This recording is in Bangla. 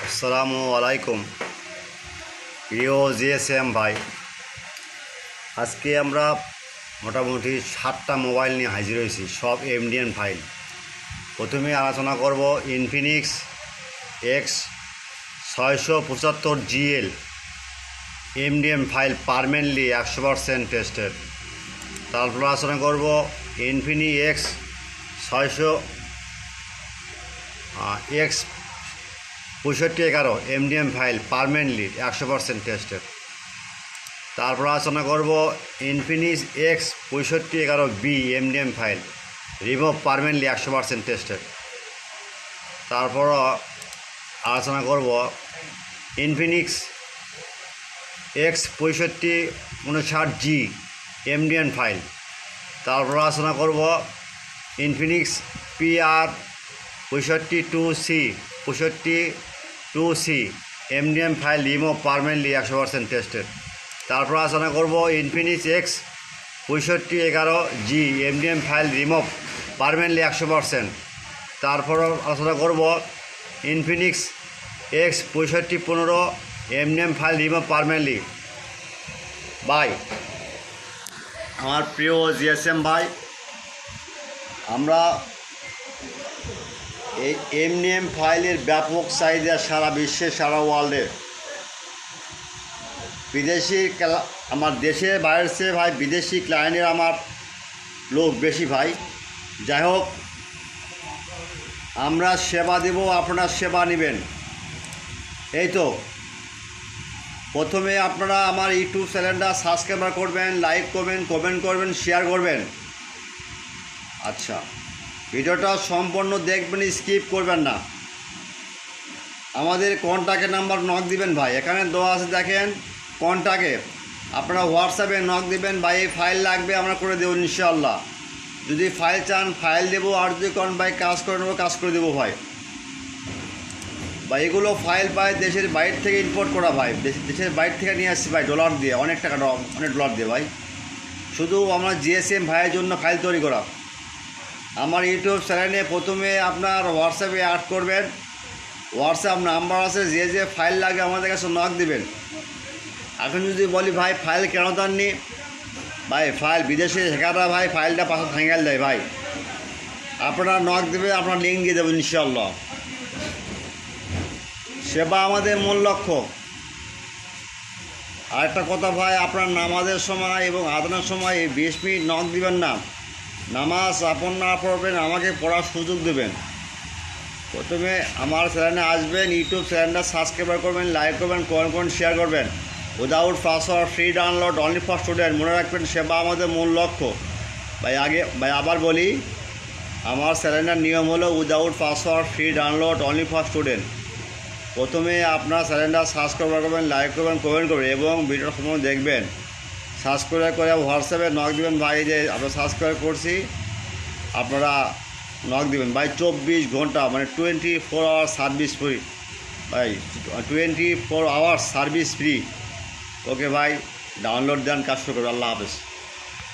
আসসালামু আলাইকুম প্রিয় জিএসএম ভাই। আজকে আমরা মোটামুটি 7টা মোবাইল নিয়ে হাজির হয়েছি, সব এমডিএম ফাইল। প্রথমে আলোচনা করব Infinix X6515 MDM file permanently 100% tested. তারপর আলোচনা করব Infinix X6511 MDM file permanently 100% tested. তারপর আলোচনা করব Infinix X6511B MDM file remove permanently 100% tested. তারপর আলোচনা করব ইনফিনিক্স X6559G এমডিএম ফাইল। তারপর আলোচনা করব Infinix PR6522C MDM file remove permanently 100% tested. তারপর আলোচনা করব Infinix X6511G MDM file remove permanently 100%। তারপর আলোচনা করব Infinix X6515 MDM file remove permanently. ভাই, আমার প্রিয় জিএসএম ভাই, আমরা এই এমডিএম ফাইলের ব্যাপক চাহিদা সারা বিশ্বে, সারা ওয়ার্ল্ডে। বিদেশি আমার দেশের বাইরের চেয়ে ভাই বিদেশি ক্লায়েন্টের আমার লোক বেশি ভাই। যাই হোক, আমরা সেবা দেব, আপনারা সেবা নেবেন। এই তো, প্রথমে আপনারা আমার ইউটিউব চ্যানেলটা সাবস্ক্রাইব করবেন, লাইক করবেন, কমেন্ট করবেন, শেয়ার করবেন। আচ্ছা, ভিডিওটা সম্পূর্ণ দেখবেন, স্কিপ করবেন না। আমাদের কন্ট্যাক্টের নাম্বার নক দিবেন ভাই, এখানে দেওয়া আছে দেখেন কন্ট্যাক্টে। আপনারা হোয়াটসঅ্যাপে নক দিবেন, ভাই এই ফাইল লাগবে, আমরা করে দেবো ইনশাআল্লাহ। যদি ফাইল চান ফাইল দেবো, আর যদি কোন ভাই কাজ করে নেবো কাজ করে দেবো ভাই। ভাই এগুলো ফাইল ভাই দেশের বাইরে থেকে ইম্পোর্ট করা ভাই, দেশের বাইরে থেকে নিয়ে আসছি ভাই, ডলার দিয়ে, অনেক টাকা, অনেক ডলার দিয়ে ভাই। শুধু আমরা জিএসএম ভাইয়ের জন্য ফাইল তৈরি করা। আমার ইউটিউব চ্যানেলে প্রথমে আপনার হোয়াটসঅ্যাপে অ্যাড করবেন, হোয়াটসঅ্যাপ নাম্বার আছে, যে যে ফাইল লাগে আমাদের কাছে নক দিবেন। এখন যদি বলি ভাই ফাইল কেন দেননি, ভাই ফাইল বিদেশে হ্যাকাররা ভাই ফাইলটা পাশে ঠেঙ্গাল দেয় ভাই। আপনারা নক দেবে, আপনার লিঙ্ক দিয়ে দেবেন ইনশাআল্লাহ। সেবা আমাদের মূল লক্ষ্য। আরেকটা কথা ভাই, আপনার নামাজের সময় এবং আদানের সময় 20 মিনিট নক দিবেন না। নামাজ আপন না পড়বেন, আমাকে পড়ার সুযোগ দেবেন। প্রথমে আমার চ্যানেলে আসবেন, ইউটিউব চ্যানেলটা সাবস্ক্রাইব করবেন, লাইক করবেন, কমেন্ট করবেন, শেয়ার করবেন। Without password, free download, only for student. মনে রাখবেন, সেবা আমাদের মূল লক্ষ্য ভাই। আবার বলি, আমার চ্যানেলের নিয়ম হলো without password, free download, only for student. প্রথমে আপনার চ্যানেলটা সাবস্ক্রাইব করবেন, লাইক করবেন, কমেন্ট করবেন এবং ভিডিওর সময় দেখবেন। সাবস্ক্রাইব করে হোয়াটসঅ্যাপে নক দিবেন ভাই, যে আমরা সাবস্ক্রাইব করছি, আপনারা নক দিবেন ভাই। 24 ঘন্টা মানে 24 আওয়ার সার্ভিস ফ্রি ভাই, 24 আওয়ার সার্ভিস ফ্রি। ওকে ভাই, ডাউনলোড দেন, কাজ শুরু করবেন। আল্লাহ হাফেজ।